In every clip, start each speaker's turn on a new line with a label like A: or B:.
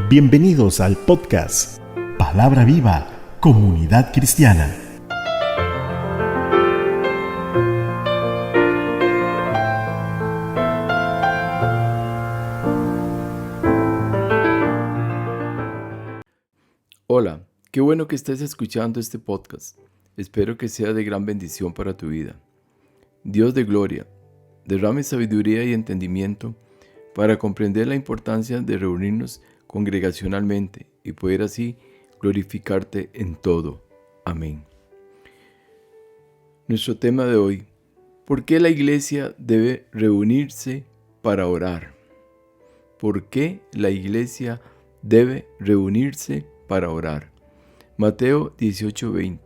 A: Bienvenidos al podcast Palabra Viva, Comunidad Cristiana.
B: Hola, qué bueno que estés escuchando este podcast. Espero que sea de gran bendición para tu vida. Dios de gloria, derrame sabiduría y entendimiento para comprender la importancia de reunirnos congregacionalmente y poder así glorificarte en todo. Amén. Nuestro tema de hoy: ¿por qué la iglesia debe reunirse para orar? ¿Por qué la iglesia debe reunirse para orar? Mateo 18:20.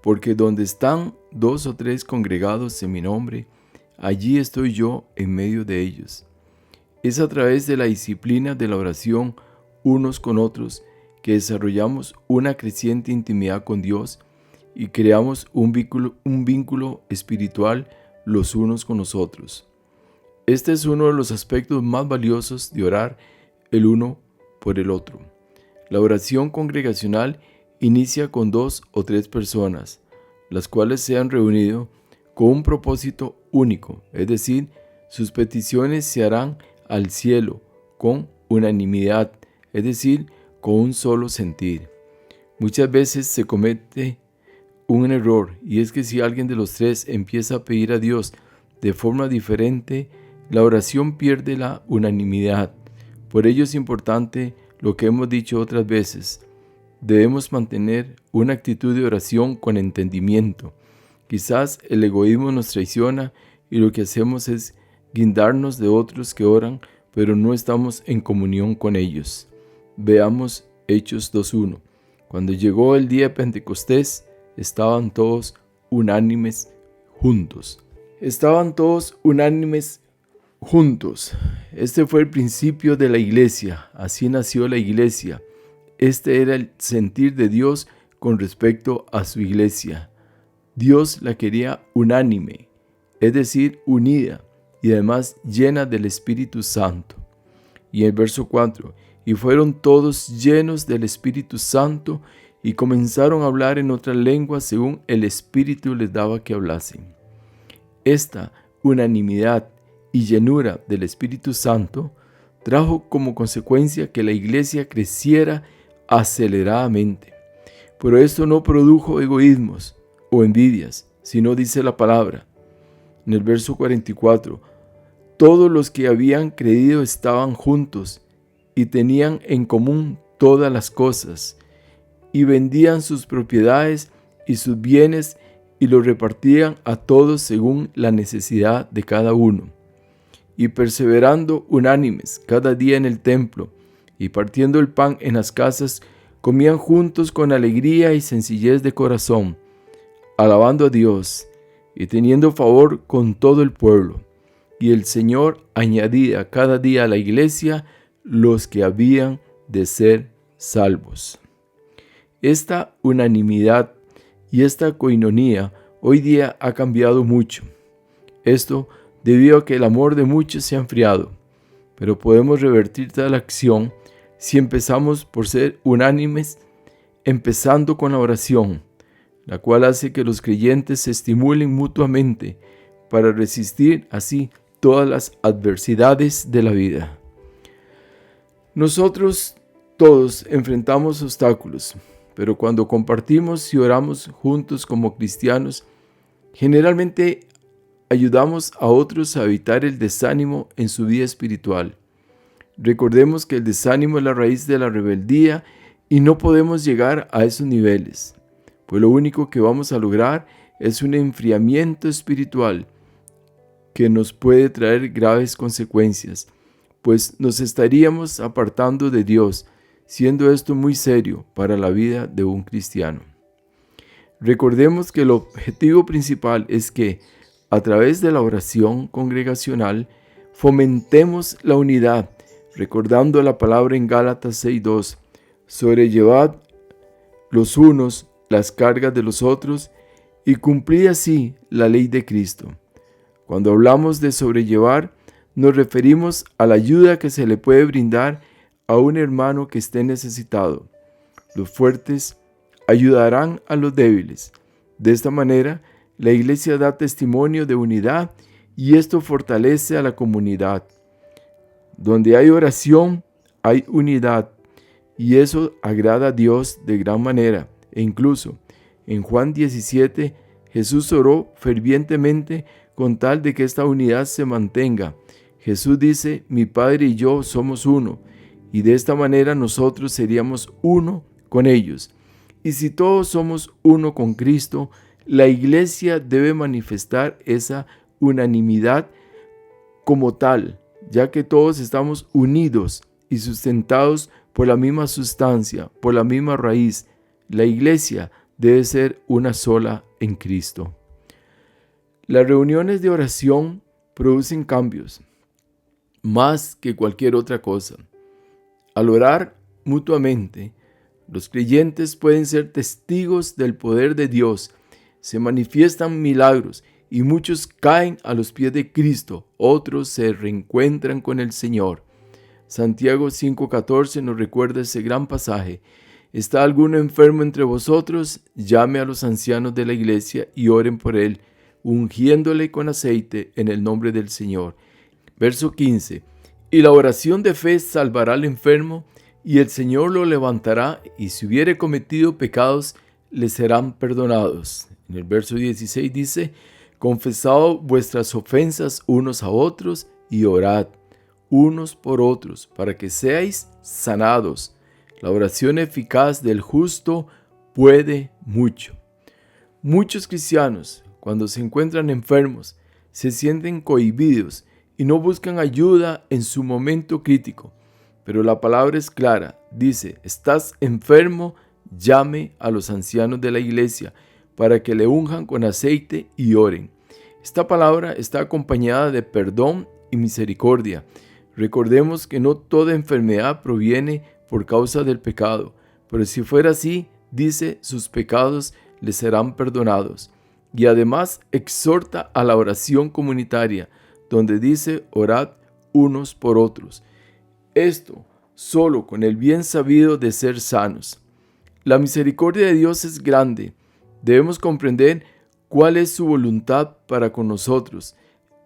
B: Porque donde están 2 o 3 congregados en mi nombre, allí estoy yo en medio de ellos. Es a través de la disciplina de la oración unos con otros que desarrollamos una creciente intimidad con Dios y creamos un vínculo espiritual los unos con los otros. Este es uno de los aspectos más valiosos de orar el uno por el otro. La oración congregacional inicia con 2 o 3 personas, las cuales se han reunido con un propósito único, es decir, sus peticiones se harán al cielo con unanimidad, es decir, con un solo sentir. Muchas veces se comete un error, y es que si alguien de los 3 empieza a pedir a Dios de forma diferente, la oración pierde la unanimidad. Por ello es importante lo que hemos dicho otras veces. Debemos mantener una actitud de oración con entendimiento. Quizás el egoísmo nos traiciona y lo que hacemos es guindarnos de otros que oran, pero no estamos en comunión con ellos. Veamos Hechos 2:1. Cuando llegó el día de Pentecostés, estaban todos unánimes juntos. Estaban todos unánimes juntos. Este fue el principio de la iglesia. Así nació la iglesia. Este era el sentir de Dios con respecto a su iglesia. Dios la quería unánime, es decir, unida y además llena del Espíritu Santo. Y el verso 4, y fueron todos llenos del Espíritu Santo y comenzaron a hablar en otras lenguas según el Espíritu les daba que hablasen. Esta unanimidad y llenura del Espíritu Santo trajo como consecuencia que la iglesia creciera aceleradamente. Pero esto no produjo egoísmos o envidias, sino dice la palabra en el verso 44, todos los que habían creído estaban juntos y tenían en común todas las cosas, y vendían sus propiedades y sus bienes y los repartían a todos según la necesidad de cada uno. Y perseverando unánimes cada día en el templo y partiendo el pan en las casas, comían juntos con alegría y sencillez de corazón, alabando a Dios y teniendo favor con todo el pueblo. Y el Señor añadía cada día a la iglesia los que habían de ser salvos. Esta unanimidad y esta coinonía hoy día ha cambiado mucho. Esto debido a que el amor de muchos se ha enfriado, pero podemos revertir tal acción si empezamos por ser unánimes, empezando con la oración, la cual hace que los creyentes se estimulen mutuamente para resistir así todas las adversidades de la vida. Nosotros todos enfrentamos obstáculos, pero cuando compartimos y oramos juntos como cristianos, generalmente ayudamos a otros a evitar el desánimo en su vida espiritual. Recordemos que el desánimo es la raíz de la rebeldía y no podemos llegar a esos niveles, pues lo único que vamos a lograr es un enfriamiento espiritual que nos puede traer graves consecuencias, pues nos estaríamos apartando de Dios, siendo esto muy serio para la vida de un cristiano. Recordemos que el objetivo principal es que, a través de la oración congregacional, fomentemos la unidad, recordando la palabra en Gálatas 6:2, sobrellevad los unos las cargas de los otros y cumplid así la ley de Cristo. Cuando hablamos de sobrellevar, nos referimos a la ayuda que se le puede brindar a un hermano que esté necesitado. Los fuertes ayudarán a los débiles. De esta manera, la iglesia da testimonio de unidad y esto fortalece a la comunidad. Donde hay oración, hay unidad y eso agrada a Dios de gran manera. E incluso en Juan 17, Jesús oró fervientemente con tal de que esta unidad se mantenga. Jesús dice: mi Padre y yo somos uno, y de esta manera nosotros seríamos uno con ellos. Y si todos somos uno con Cristo, la iglesia debe manifestar esa unanimidad como tal, ya que todos estamos unidos y sustentados por la misma sustancia, por la misma raíz. La iglesia debe ser una sola en Cristo. Las reuniones de oración producen cambios, más que cualquier otra cosa. Al orar mutuamente, los creyentes pueden ser testigos del poder de Dios. Se manifiestan milagros y muchos caen a los pies de Cristo. Otros se reencuentran con el Señor. Santiago 5:14 nos recuerda ese gran pasaje. ¿Está alguno enfermo entre vosotros? Llame a los ancianos de la iglesia y oren por él, ungiéndole con aceite en el nombre del Señor. Verso 15. Y la oración de fe salvará al enfermo, y el Señor lo levantará, y si hubiere cometido pecados, le serán perdonados. En el verso 16 dice: confesad vuestras ofensas unos a otros, y orad unos por otros, para que seáis sanados. La oración eficaz del justo puede mucho. Muchos cristianos, cuando se encuentran enfermos, se sienten cohibidos y no buscan ayuda en su momento crítico. Pero la palabra es clara, dice: estás enfermo, llame a los ancianos de la iglesia para que le unjan con aceite y oren. Esta palabra está acompañada de perdón y misericordia. Recordemos que no toda enfermedad proviene por causa del pecado, pero si fuera así, dice, sus pecados le serán perdonados. Y además exhorta a la oración comunitaria, donde dice: orad unos por otros. Esto solo con el bien sabido de ser sanos. La misericordia de Dios es grande. Debemos comprender cuál es su voluntad para con nosotros.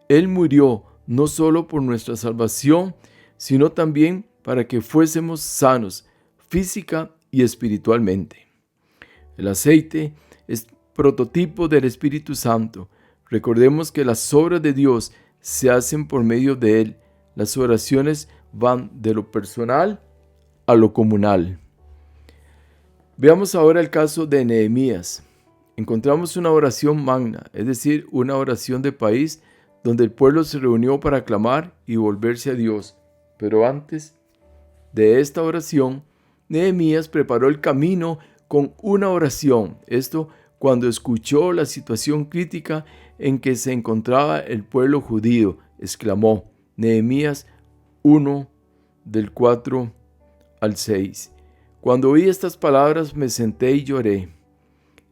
B: Él murió no solo por nuestra salvación, sino también para que fuésemos sanos física y espiritualmente. El aceite es prototipo del Espíritu Santo. Recordemos que las obras de Dios se hacen por medio de Él. Las oraciones van de lo personal a lo comunal. Veamos ahora el caso de Nehemías. Encontramos una oración magna, es decir, una oración de país, donde el pueblo se reunió para clamar y volverse a Dios. Pero antes de esta oración, Nehemías preparó el camino con una oración. Esto cuando escuchó la situación crítica en que se encontraba el pueblo judío, exclamó. Nehemías 1, del 4 al 6. Cuando oí estas palabras me senté y lloré.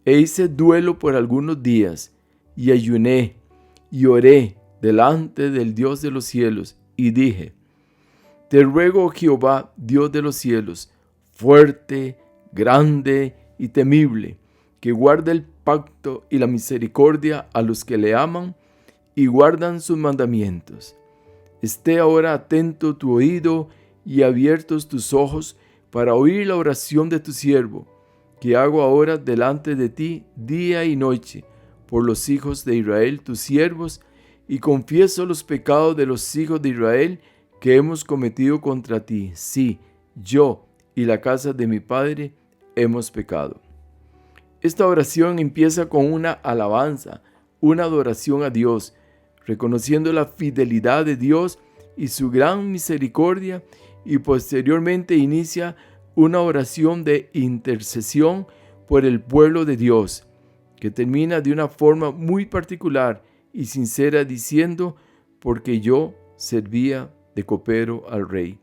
B: E hice duelo por algunos días, y ayuné, y oré delante del Dios de los cielos, y dije: te ruego, Jehová, Dios de los cielos, fuerte, grande y temible, que guarde el pacto y la misericordia a los que le aman y guardan sus mandamientos. Esté ahora atento tu oído y abiertos tus ojos para oír la oración de tu siervo, que hago ahora delante de ti día y noche, por los hijos de Israel, tus siervos, y confieso los pecados de los hijos de Israel que hemos cometido contra ti. Sí, yo y la casa de mi padre hemos pecado. Esta oración empieza con una alabanza, una adoración a Dios, reconociendo la fidelidad de Dios y su gran misericordia, y posteriormente inicia una oración de intercesión por el pueblo de Dios, que termina de una forma muy particular y sincera diciendo: porque yo servía de copero al rey.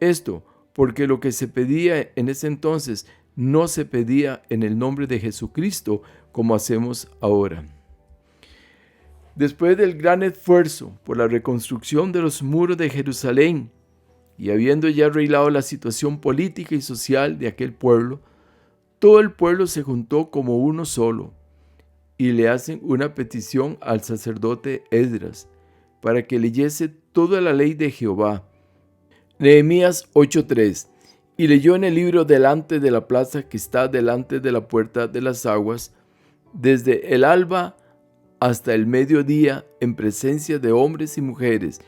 B: Esto porque lo que se pedía en ese entonces no se pedía en el nombre de Jesucristo como hacemos ahora. Después del gran esfuerzo por la reconstrucción de los muros de Jerusalén Y habiendo ya arreglado la situación política y social de aquel pueblo, todo el pueblo se juntó como uno solo y le hacen una petición al sacerdote Esdras para que leyese toda la ley de Jehová. Nehemías 8:3. Y leyó en el libro delante de la plaza que está delante de la puerta de las aguas, desde el alba hasta el mediodía, en presencia de hombres y mujeres,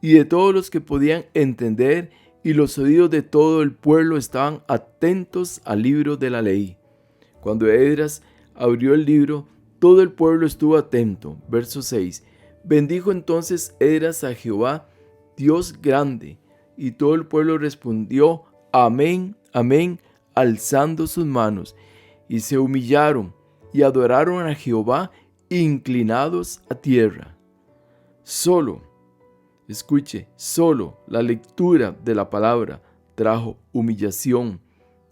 B: y de todos los que podían entender, y los oídos de todo el pueblo estaban atentos al libro de la ley. Cuando Esdras abrió el libro, todo el pueblo estuvo atento. Verso 6. Bendijo entonces Esdras a Jehová, Dios grande, y todo el pueblo respondió, amén, amén, alzando sus manos, y se humillaron y adoraron a Jehová, inclinados a tierra. Solo la lectura de la palabra trajo humillación,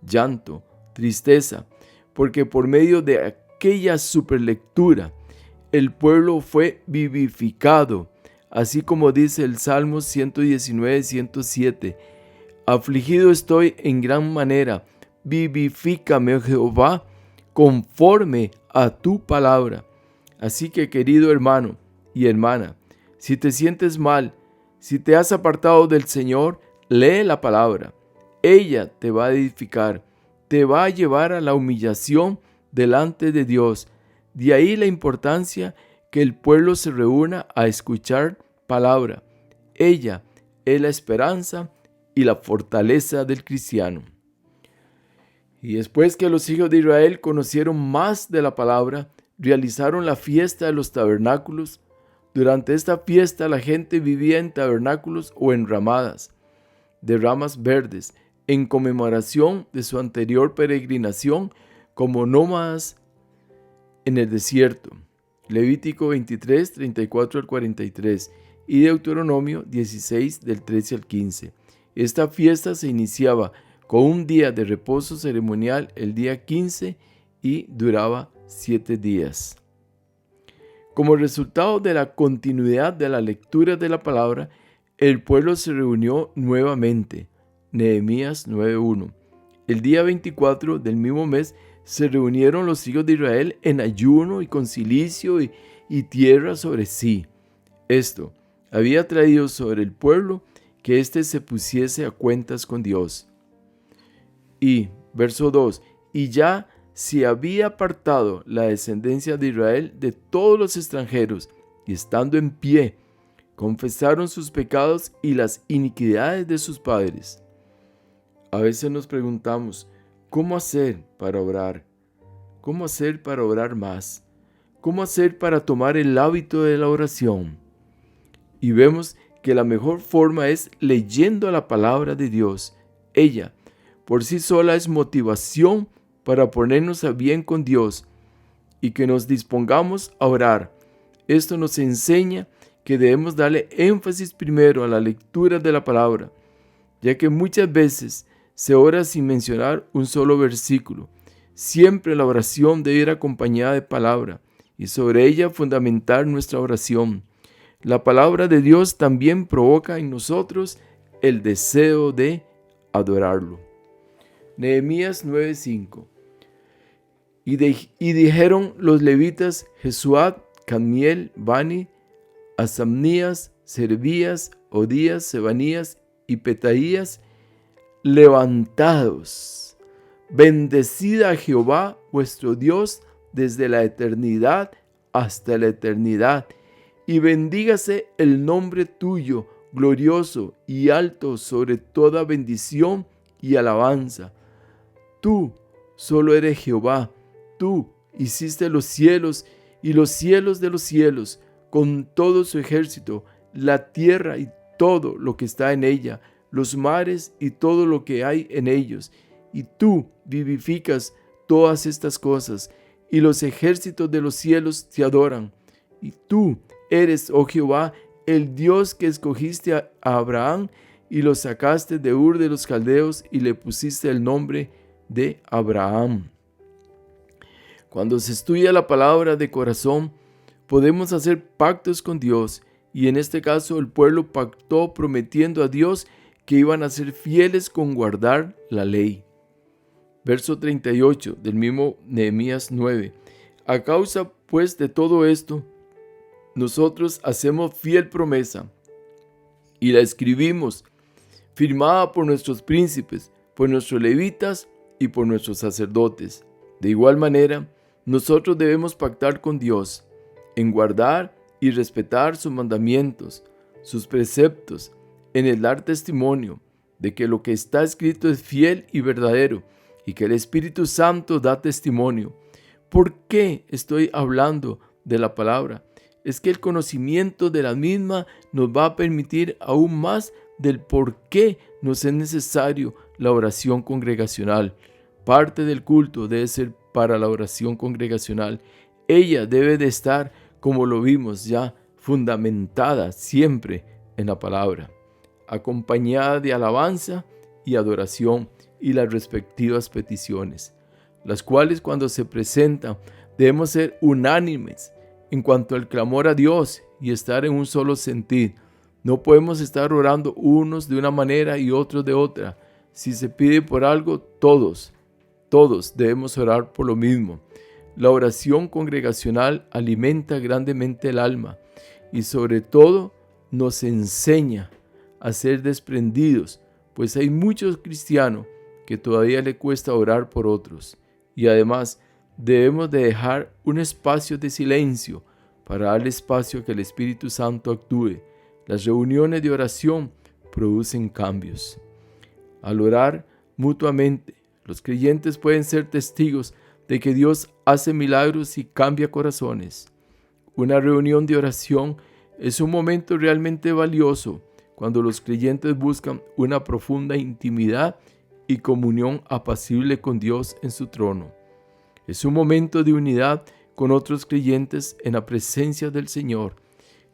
B: llanto, tristeza, porque por medio de aquella superlectura el pueblo fue vivificado, así como dice el Salmo 119:107, afligido estoy en gran manera, vivifícame, oh Jehová, conforme a tu palabra. Así que, querido hermano y hermana, si te sientes mal, si te has apartado del Señor, lee la palabra. Ella te va a edificar, te va a llevar a la humillación delante de Dios. De ahí la importancia que el pueblo se reúna a escuchar palabra. Ella es la esperanza y la fortaleza del cristiano. Y después que los hijos de Israel conocieron más de la palabra, realizaron la fiesta de los tabernáculos. Durante esta fiesta la gente vivía en tabernáculos o en ramadas de ramas verdes, en conmemoración de su anterior peregrinación como nómadas en el desierto. Levítico 23, 34 al 43 y Deuteronomio 16, del 13 al 15. Esta fiesta se iniciaba con un día de reposo ceremonial el día 15 y duraba 7 días. Como resultado de la continuidad de la lectura de la palabra, el pueblo se reunió nuevamente. Nehemías 9:1. El día 24 del mismo mes se reunieron los hijos de Israel en ayuno y con cilicio y tierra sobre sí. Esto había traído sobre el pueblo que éste se pusiese a cuentas con Dios. Y, verso 2, y ya se había apartado la descendencia de Israel de todos los extranjeros, y estando en pie, confesaron sus pecados y las iniquidades de sus padres. A veces nos preguntamos, ¿cómo hacer para orar? ¿Cómo hacer para orar más? ¿Cómo hacer para tomar el hábito de la oración? Y vemos que la mejor forma es leyendo la palabra de Dios. Ella, por sí sola, es motivación para ponernos a bien con Dios y que nos dispongamos a orar. Esto nos enseña que debemos darle énfasis primero a la lectura de la palabra, ya que muchas veces se ora sin mencionar un solo versículo. Siempre la oración debe ir acompañada de palabra y sobre ella fundamentar nuestra oración. La palabra de Dios también provoca en nosotros el deseo de adorarlo. Nehemías 9:5. Y dijeron los levitas Jesuat, Cadmiel, Bani, Asamnías, Servías, Odías, Sebanías y Petaías, levantados, bendecid a Jehová vuestro Dios desde la eternidad hasta la eternidad, y bendígase el nombre tuyo, glorioso y alto sobre toda bendición y alabanza. Tú solo eres Jehová, tú hiciste los cielos y los cielos de los cielos, con todo su ejército, la tierra y todo lo que está en ella, los mares y todo lo que hay en ellos. Y tú vivificas todas estas cosas, y los ejércitos de los cielos te adoran. Y tú eres, oh Jehová, el Dios que escogiste a Abraham y lo sacaste de Ur de los Caldeos y le pusiste el nombre de Abraham. Cuando se estudia la palabra de corazón, podemos hacer pactos con Dios, y en este caso el pueblo pactó prometiendo a Dios que iban a ser fieles con guardar la ley. Verso 38 del mismo Nehemías 9. A causa pues de todo esto, nosotros hacemos fiel promesa y la escribimos, firmada por nuestros príncipes, por nuestros levitas y por nuestros sacerdotes. De igual manera, nosotros debemos pactar con Dios en guardar y respetar sus mandamientos, sus preceptos, en el dar testimonio de que lo que está escrito es fiel y verdadero y que el Espíritu Santo da testimonio. ¿Por qué estoy hablando de la palabra? Es que el conocimiento de la misma nos va a permitir aún más del por qué nos es necesario la oración congregacional. Parte del culto debe ser para la oración congregacional. Ella debe de estar, como lo vimos ya, fundamentada siempre en la palabra, acompañada de alabanza y adoración y las respectivas peticiones, las cuales cuando se presentan debemos ser unánimes en cuanto al clamor a Dios y estar en un solo sentir. No podemos estar orando unos de una manera y otros de otra. Si se pide por algo, todos debemos orar por lo mismo. La oración congregacional alimenta grandemente el alma y sobre todo nos enseña a ser desprendidos, pues hay muchos cristianos que todavía le cuesta orar por otros. Y además debemos de dejar un espacio de silencio para darle espacio a que el Espíritu Santo actúe. Las reuniones de oración producen cambios. Al orar mutuamente, los creyentes pueden ser testigos de que Dios hace milagros y cambia corazones. Una reunión de oración es un momento realmente valioso cuando los creyentes buscan una profunda intimidad y comunión apacible con Dios en su trono. Es un momento de unidad con otros creyentes en la presencia del Señor.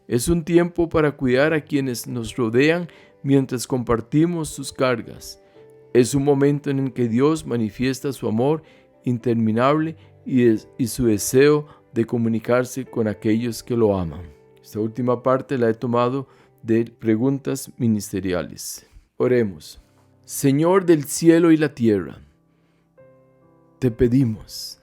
B: Es un tiempo para cuidar a quienes nos rodean mientras compartimos sus cargas. Es un momento en el que Dios manifiesta su amor interminable y su deseo de comunicarse con aquellos que lo aman. Esta última parte la he tomado de preguntas ministeriales. Oremos. Señor del cielo y la tierra, te pedimos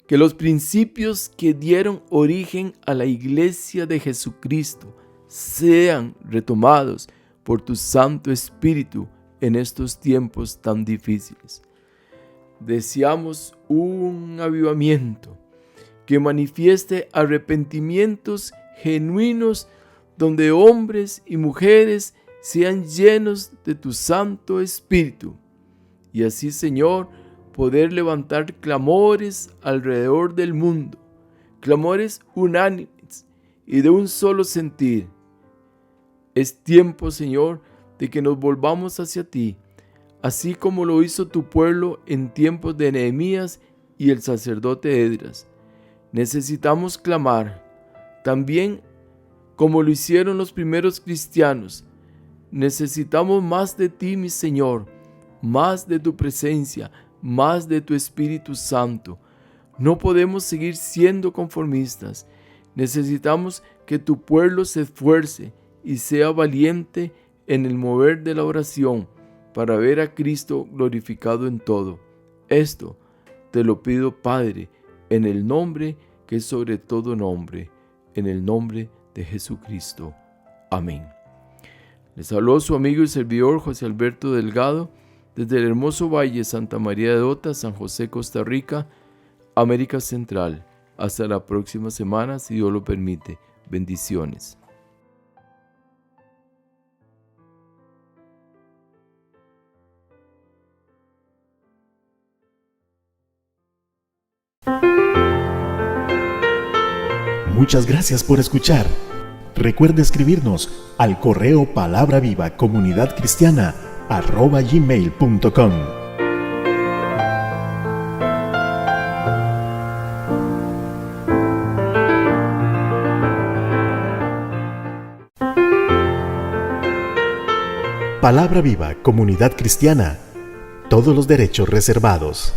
B: que los principios que dieron origen a la Iglesia de Jesucristo sean retomados por tu Santo Espíritu en estos tiempos tan difíciles. Deseamos un avivamiento que manifieste arrepentimientos genuinos donde hombres y mujeres sean llenos de tu Santo Espíritu. Y así, Señor, poder levantar clamores alrededor del mundo, clamores unánimes y de un solo sentir. Es tiempo, Señor, de que nos volvamos hacia ti, así como lo hizo tu pueblo en tiempos de Nehemías y el sacerdote Esdras. Necesitamos clamar, también como lo hicieron los primeros cristianos. Necesitamos más de ti, mi Señor, más de tu presencia, más de tu Espíritu Santo. No podemos seguir siendo conformistas. Necesitamos que tu pueblo se esfuerce y sea valiente en el mover de la oración para ver a Cristo glorificado en todo. Esto te lo pido, Padre, en el nombre que es sobre todo nombre, en el nombre de Jesucristo. Amén. Les habló su amigo y servidor José Alberto Delgado desde el hermoso Valle Santa María de Ota, San José, Costa Rica, América Central. Hasta la próxima semana, si Dios lo permite. Bendiciones.
A: Muchas gracias por escuchar. Recuerde escribirnos al correo palabravivacomunidadcristiana@gmail.com. Palabra Viva, Comunidad Cristiana. Todos los derechos reservados.